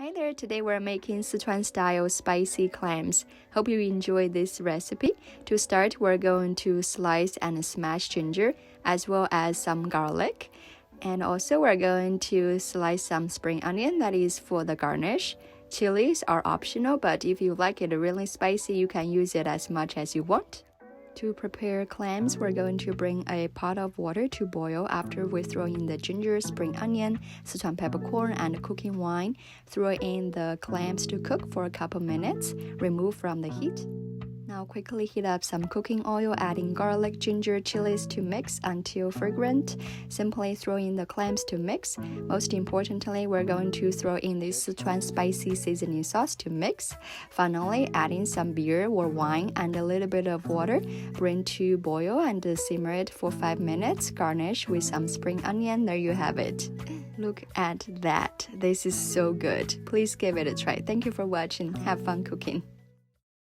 Hi there, today we're making Szechuan style spicy clams. Hope you enjoy this recipe. To start, we're going to slice and smash ginger as well as some garlic. And also we're going to slice some spring onion, that is for the garnish. Chilies are optional, but if you like it really spicy, you can use it as much as you want. To prepare clams, we're going to bring a pot of water to boil after we throw in the ginger, spring onion, Szechuan peppercorn, and cooking wine. Throw in the clams to cook for a couple minutes. Remove from the heat. Now quickly heat up some cooking oil, adding garlic, ginger, chilies to mix until fragrant. Simply throw in the clams to mix. Most importantly, we're going to throw in this Szechuan spicy seasoning sauce to mix. Finally, adding some beer or wine and a little bit of water. Bring to boil and simmer it for 5 minutes. Garnish with some spring onion. There you have it. Look at that. This is so good. Please give it a try. Thank you for watching. Have fun cooking.